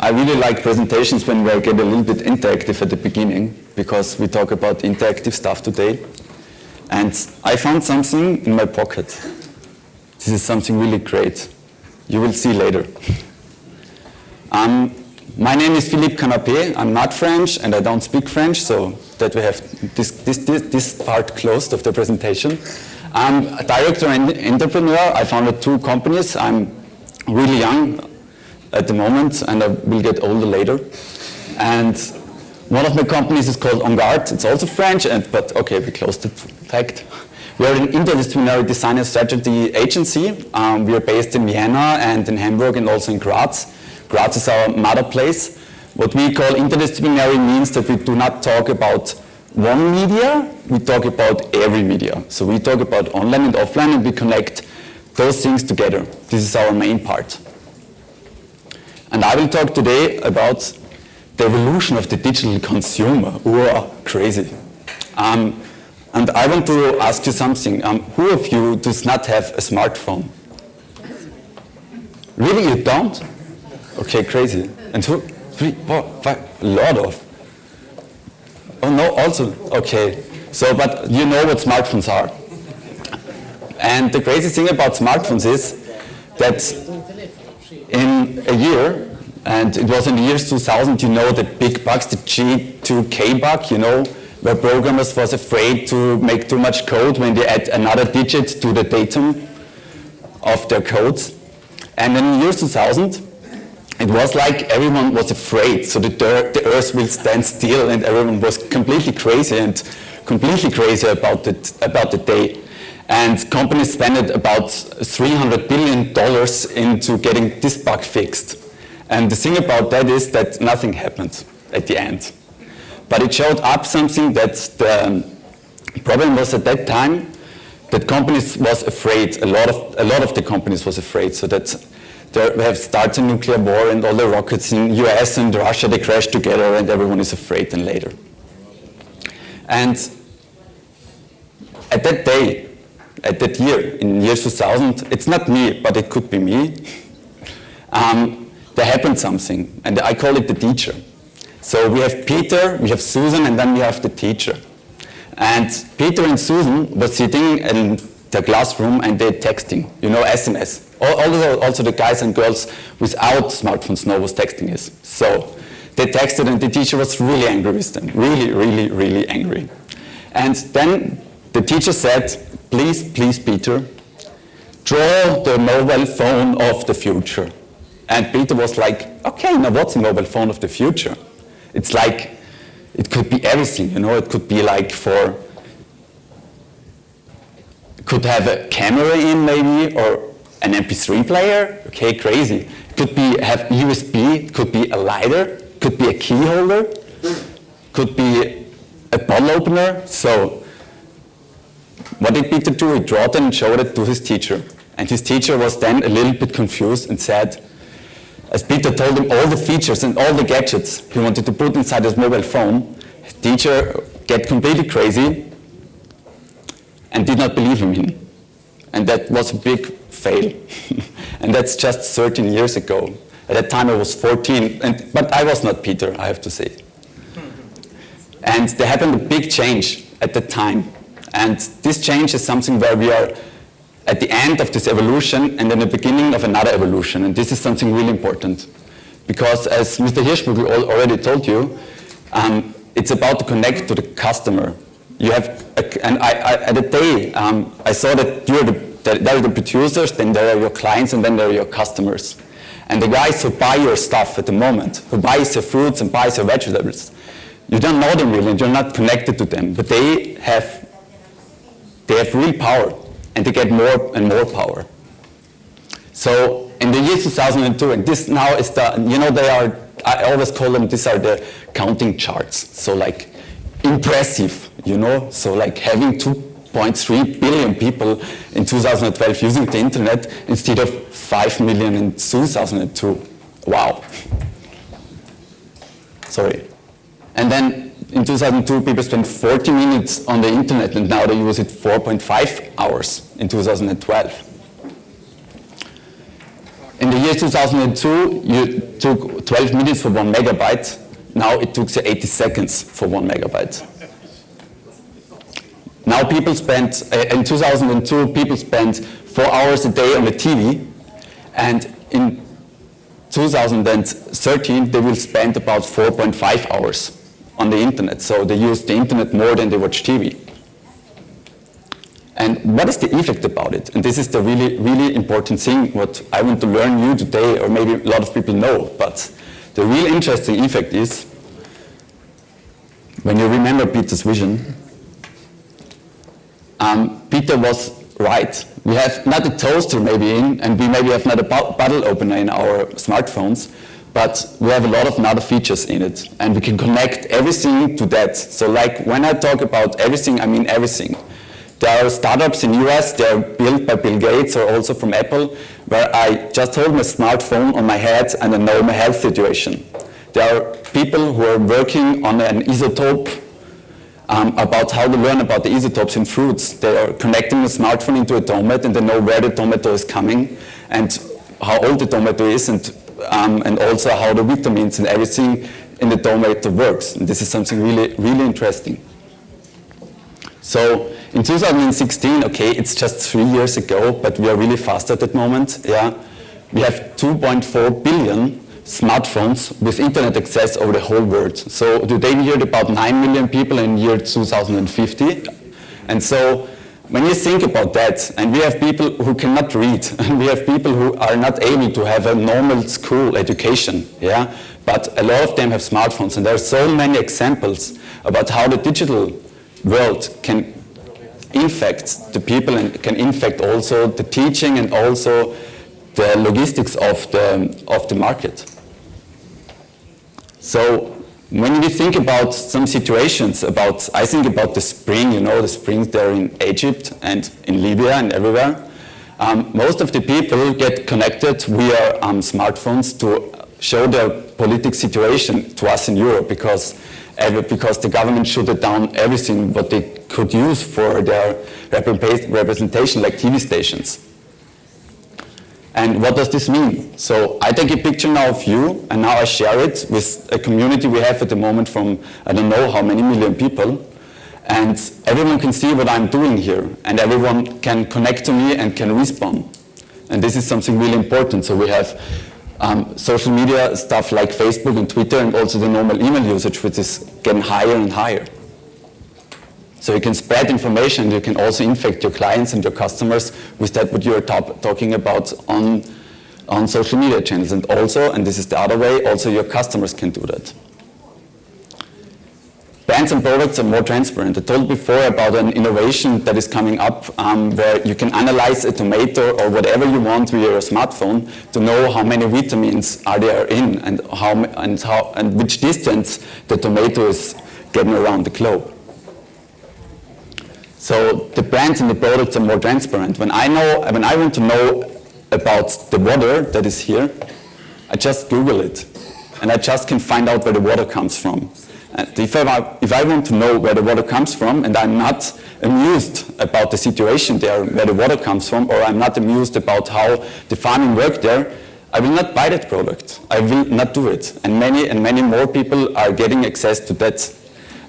I really like presentations when we get a little bit interactive at the beginning, because we talk about interactive stuff today. And I found something in my pocket. This is something really great. You will see later. My name is Philipp Kanape. I'm not French and I don't speak French, so that we have this part closed of the presentation. I'm a director and entrepreneur. I founded 2 companies. I'm really young at the moment and I will get older later. And one of my companies is called GARDE. It's also French, but okay, we closed the fact. We are an interdisciplinary design and strategy agency. We are based in Vienna and in Hamburg and also in Graz. Graz is our mother place. What we call interdisciplinary means that we do not talk about one media, we talk about every media. So we talk about online and offline and we connect those things together. This is our main part. And I will talk today about the evolution of the digital consumer. Whoa, crazy. And I want to ask you something. Who of you does not have a smartphone? Really, you don't? Okay, crazy. And 2, 3, 4, 5, a lot of. Oh no, also, okay. So, but you know what smartphones are. And the crazy thing about smartphones is that in a year, and it was in the years 2000, you know the big bugs, the G2K bug, you know, where programmers was afraid to make too much code when they add another digit to the datum of their code. And in the year 2000, it was like everyone was afraid, so the earth will stand still and everyone was completely crazy about the day. And companies spent about $300 billion into getting this bug fixed. And the thing about that is that nothing happened at the end. But it showed up something that the problem was at that time that companies was afraid, a lot of the companies was afraid, so that we have started a nuclear war and all the rockets in US and Russia, they crashed together and everyone is afraid then later. And at that day, at that year, in year 2000, it's not me, but it could be me, there happened something, and I call it the teacher. So we have Peter, we have Susan, and then we have the teacher. And Peter and Susan were sitting in the classroom and they're texting, you know, SMS. Also the guys and girls without smartphones know what texting is. So they texted and the teacher was really angry with them, really angry. And then the teacher said, please, Peter, draw the mobile phone of the future. And Peter was like, okay, now what's a mobile phone of the future? It's like, it could be everything, you know, it could be like could have a camera in maybe, or an MP3 player, okay, crazy. It could have USB, it could be a lighter, could be a key holder, could be a bottle opener. So what did Peter do? He drew it and showed it to his teacher. And his teacher was then a little bit confused and said, as Peter told him all the features and all the gadgets he wanted to put inside his mobile phone, his teacher got completely crazy and did not believe him. And that was a big fail. And that's just 13 years ago. At that time I was 14, but I was not Peter, I have to say. And there happened a big change at that time. And this change is something where we are at the end of this evolution and in the beginning of another evolution. And this is something really important. Because as Mr. Hirschvogel already told you, it's about to connect to the customer. You have, at the day, I saw that there are the producers, then there are your clients, and then there are your customers. And the guys who buy your stuff at the moment, who buys your fruits and buys your vegetables, you don't know them really, and you're not connected to them, but they have real power, and they get more and more power. So in the year 2002, and this now is I always call them, these are the counting charts. So like impressive, you know, so like having 2.3 billion people in 2012 using the internet instead of 5 million in 2002. Wow. Sorry. And then in 2002, people spent 40 minutes on the internet, and now they use it 4.5 hours in 2012. In the year 2002, you took 12 minutes for 1 megabyte. Now it took 80 seconds for 1 megabyte. Now people spend, in 2002, people spent 4 hours a day on the TV, and in 2013, they will spend about 4.5 hours on the internet. So they use the internet more than they watch TV. And what is the effect about it? And this is the really, really important thing, what I want to learn you today, or maybe a lot of people know, but the real interesting effect is, when you remember Peter's vision, Peter was right. We have not a toaster maybe in, and we maybe have not a bottle opener in our smartphones, but we have a lot of other features in it, and we can connect everything to that. So like when I talk about everything, I mean everything. There are startups in US, they are built by Bill Gates or also from Apple, where I just hold my smartphone on my head and I know my health situation. There are people who are working on an isotope, about how to learn about the isotopes in fruits. They are connecting the smartphone into a tomato, and they know where the tomato is coming and how old the tomato is, and also how the vitamins and everything in the tomato works. And this is something really, really interesting. So in 2016, okay, it's just 3 years ago, but we are really fast at that moment. Yeah, we have 2.4 billion smartphones with internet access over the whole world. So today we heard about 9 million people in year 2050. And so when you think about that, and we have people who cannot read, and we have people who are not able to have a normal school education, yeah, but a lot of them have smartphones, and there are so many examples about how the digital world can infect the people and can infect also the teaching and also the logistics of the market. So when we think about some situations I think about the spring, you know, the springs there in Egypt and in Libya and everywhere. Most of the people get connected via smartphones to show their political situation to us in Europe, because the government shut down everything what they could use for their representation, like TV stations. And what does this mean? So I take a picture now of you, and now I share it with a community we have at the moment from I don't know how many million people, and everyone can see what I'm doing here, and everyone can connect to me and can respond. And this is something really important. So we have social media stuff like Facebook and Twitter, and also the normal email usage, which is getting higher and higher. So you can spread information, you can also infect your clients and your customers with that what you are talking about on social media channels. And also, and this is the other way, also your customers can do that. Brands and products are more transparent. I told before about an innovation that is coming up where you can analyze a tomato or whatever you want via your smartphone to know how many vitamins are there in, and which distance the tomato is getting around the globe. So the brands and the products are more transparent. When I want to know about the water that is here, I just Google it, and I just can find out where the water comes from. And if I want to know where the water comes from, and I'm not amused about the situation there, where the water comes from, or I'm not amused about how the farming worked there, I will not buy that product. I will not do it. And many more people are getting access to that.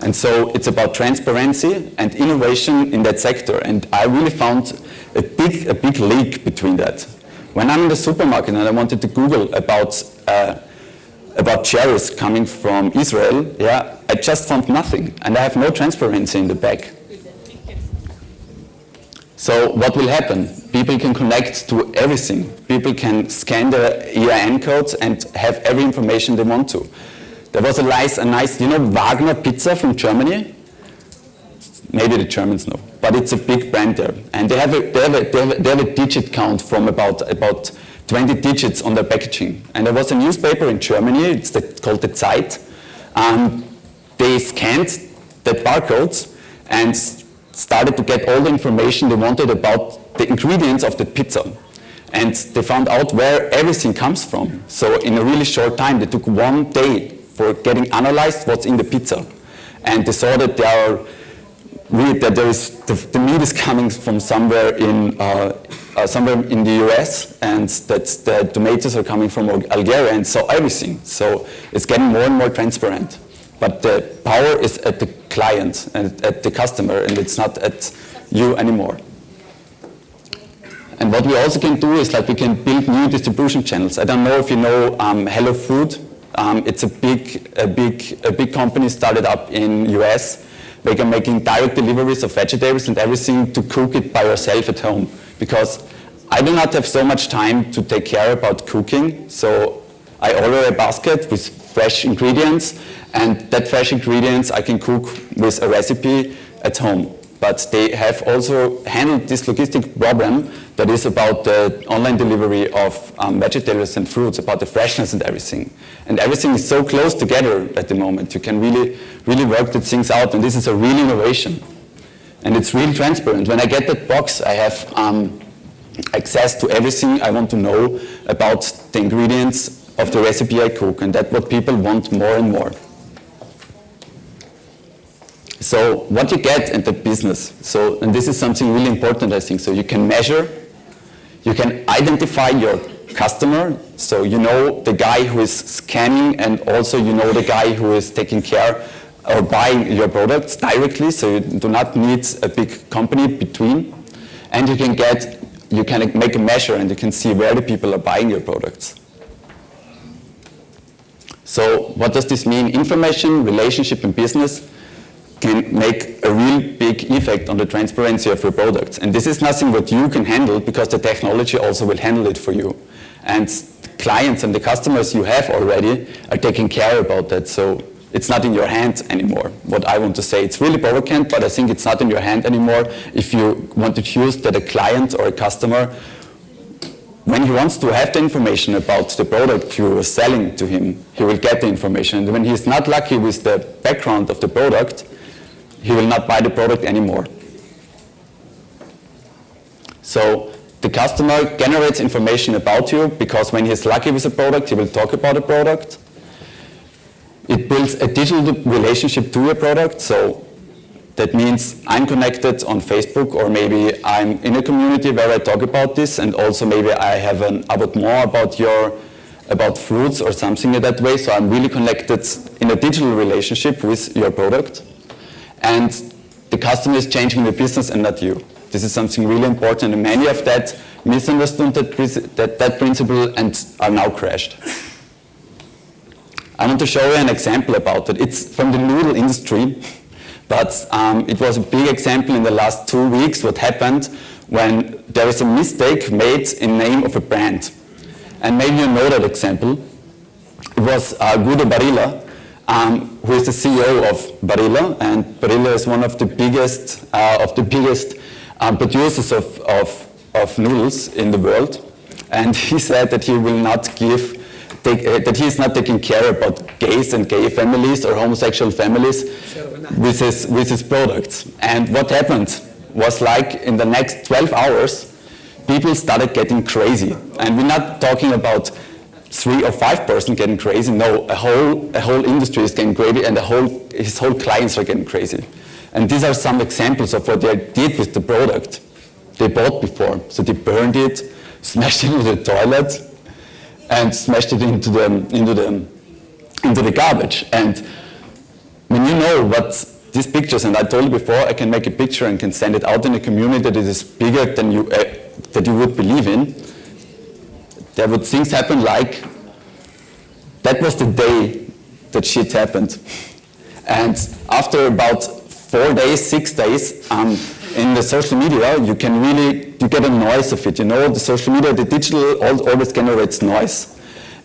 And so it's about transparency and innovation in that sector. And I really found a big leak between that. When I'm in the supermarket and I wanted to Google about cherries coming from Israel, yeah, I just found nothing. And I have no transparency in the back. So what will happen? People can connect to everything. People can scan the EIN codes and have every information they want to. There was a nice, you know, Wagner pizza from Germany? Maybe the Germans know, but it's a big brand there. And they have a digit count from about 20 digits on their packaging. And there was a newspaper in Germany, it's called the Zeit. They scanned the barcodes and started to get all the information they wanted about the ingredients of the pizza. And they found out where everything comes from. So in a really short time, they took 1 day for getting analyzed what's in the pizza. And they saw that there are that there is the meat is coming from somewhere in the US, and that the tomatoes are coming from Algeria, and so everything. So it's getting more and more transparent. But the power is at the client and at the customer, and it's not at you anymore. And what we also can do is like we can build new distribution channels. I don't know if you know Hello Food. It's a big company started up in US. They are making direct deliveries of vegetables and everything to cook it by yourself at home. Because I do not have so much time to take care about cooking, so I order a basket with fresh ingredients, and that fresh ingredients I can cook with a recipe at home. But they have also handled this logistic problem that is about the online delivery of vegetables and fruits, about the freshness and everything. And everything is so close together at the moment. You can really work the things out, and this is a real innovation. And it's really transparent. When I get that box, I have access to everything I want to know about the ingredients of the recipe I cook, and that's what people want more and more. So what you get in the business, and this is something really important, I think, so you can measure, you can identify your customer, so you know the guy who is scanning, and also you know the guy who is taking care or buying your products directly, so you do not need a big company between, and you can make a measure and you can see where the people are buying your products. So what does this mean? Information, relationship, and business can make a real big effect on the transparency of your products. And this is nothing what you can handle, because the technology also will handle it for you. And the clients and the customers you have already are taking care about that. So it's not in your hand anymore, what I want to say. It's really provocant, but I think it's not in your hand anymore if you want to choose that a client or a customer, when he wants to have the information about the product you are selling to him, he will get the information. And when he's not lucky with the background of the product, he will not buy the product anymore. So the customer generates information about you, because when he's lucky with a product, he will talk about the product. It builds a digital relationship to your product, so that means I'm connected on Facebook, or maybe I'm in a community where I talk about this, and also maybe I have an about more about fruits or something in that way, so I'm really connected in a digital relationship with your product. And the customer is changing the business and not you. This is something really important, and many of that misunderstood that principle and are now crashed. I want to show you an example about it. It's from the noodle industry, but it was a big example in the last 2 weeks what happened when there is a mistake made in name of a brand. And maybe you know that example. It was Guido Barilla, who is the CEO of Barilla, and Barilla is one of the biggest producers of noodles in the world. And he said that he will not that he is not taking care about gays and gay families or homosexual families with his products. And what happened was, like, in the next 12 hours, people started getting crazy. And we're not talking about 3 or 5 person getting crazy. No, a whole industry is getting crazy, and his whole clients are getting crazy. And these are some examples of what they did with the product they bought before. So they burned it, smashed it into the toilet, and smashed it into the garbage. And when you know what these pictures, and I told you before, I can make a picture and can send it out in a community that is bigger than you would believe in. There would things happen like, that was the day that shit happened. And after about 4 days, 6 days, in the social media, you get a noise of it. You know, the social media, the digital always generates noise.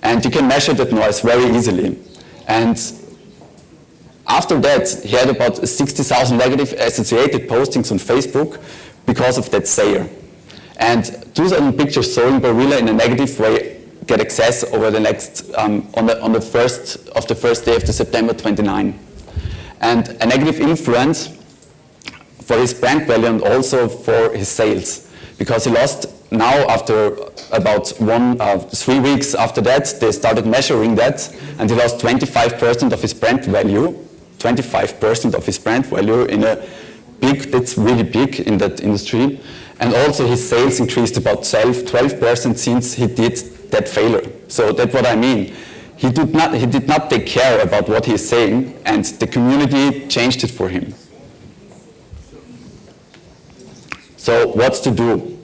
And you can measure that noise very easily. And after that, he had about 60,000 negative associated postings on Facebook because of that sale. And 2,000 pictures showing Barilla in a negative way get access over the next, on the first day of the September 29. And a negative influence for his brand value and also for his sales. Because he lost, now after about 3 weeks after that, they started measuring that, and he lost 25% of his brand value, 25% of his brand value in a that's really big in that industry. And also his sales increased about 12% since he did that failure. So that's what I mean. He did not take care about what he's saying, and the community changed it for him. So what's to do?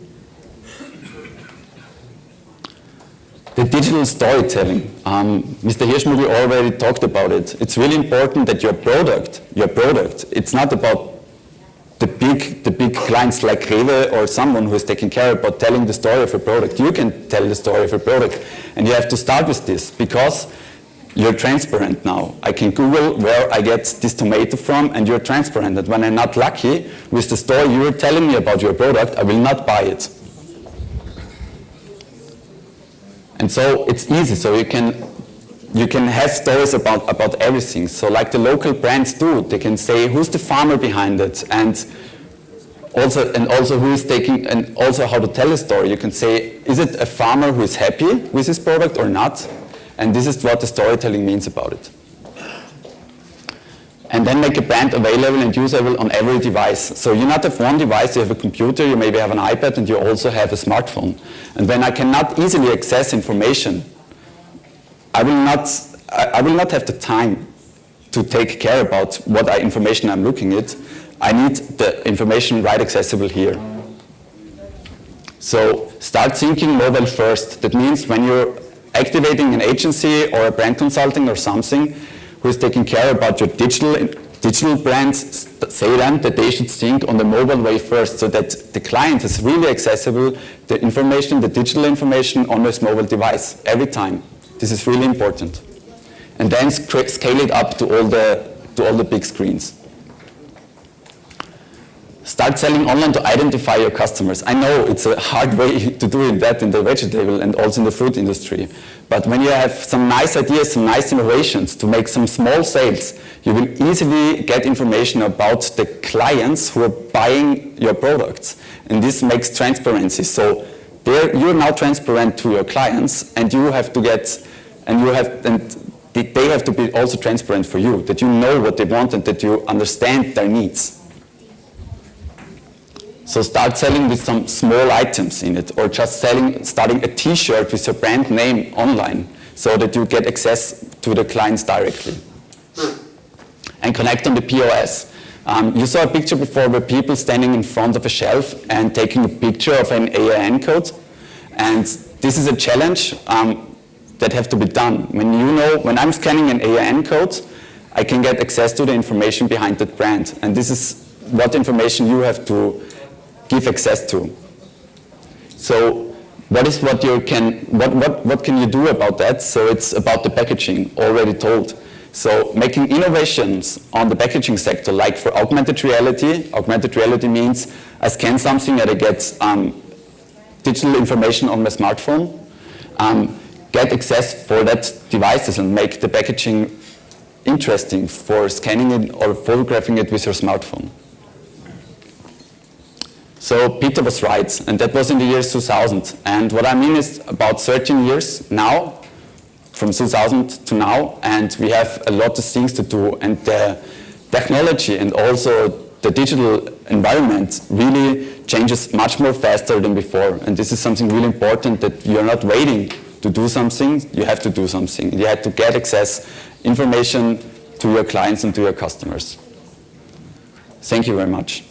The digital storytelling. Mr. Hirschmügel already talked about it. It's really important that your product, it's not about the big clients like Rewe or someone who is taking care about telling the story of a product. You can tell the story of a product, and you have to start with this because you're transparent now. I can Google where I get this tomato from, and you're transparent. And when I'm not lucky with the story you're telling me about your product, I will not buy it. And so it's easy. So you can have stories about everything. So like the local brands do, they can say who's the farmer behind it, and also who is taking, and also how to tell a story. You can say, is it a farmer who is happy with his product or not? And this is what the storytelling means about it. And then make a brand available and usable on every device. So you not have one device, you have a computer, you maybe have an iPad, and you also have a smartphone. And when I cannot easily access information, I will not have the time to take care about what information I'm looking at. I need the information right accessible here. So start thinking mobile first. That means when you're activating an agency or a brand consulting or something who is taking care about your digital brands, say them that they should think on the mobile way first, so that the client is really accessible, the information, the digital information on his mobile device every time. This is really important. And then scale it up to all the big screens. Start selling online to identify your customers. I know it's a hard way to do that in the vegetable and also in the food industry. But when you have some nice ideas, some nice innovations to make some small sales, you will easily get information about the clients who are buying your products. And this makes transparency. So you're now transparent to your clients, and you have to get, and they have to be also transparent for you, that you know what they want and that you understand their needs. So start selling with some small items in it, or just starting a t-shirt with your brand name online, so that you get access to the clients directly. And connect on the POS. You saw a picture before where people standing in front of a shelf and taking a picture of an AIN code. And this is a challenge that have to be done. When I'm scanning an AIN code, I can get access to the information behind that brand. And this is what information you have to give access to. So what can you do about that? So it's about the packaging, already told. So making innovations on the packaging sector, like for augmented reality. Augmented reality means I scan something and I get digital information on my smartphone, get access for that devices and make the packaging interesting for scanning it or photographing it with your smartphone. So Peter was right, and that was in the year 2000. And what I mean is about 13 years now, from 2000 to now, and we have a lot of things to do. And the technology and also the digital environment really changes much more faster than before. And this is something really important, that you're not waiting to do something, you have to do something. You have to get access information to your clients and to your customers. Thank you very much.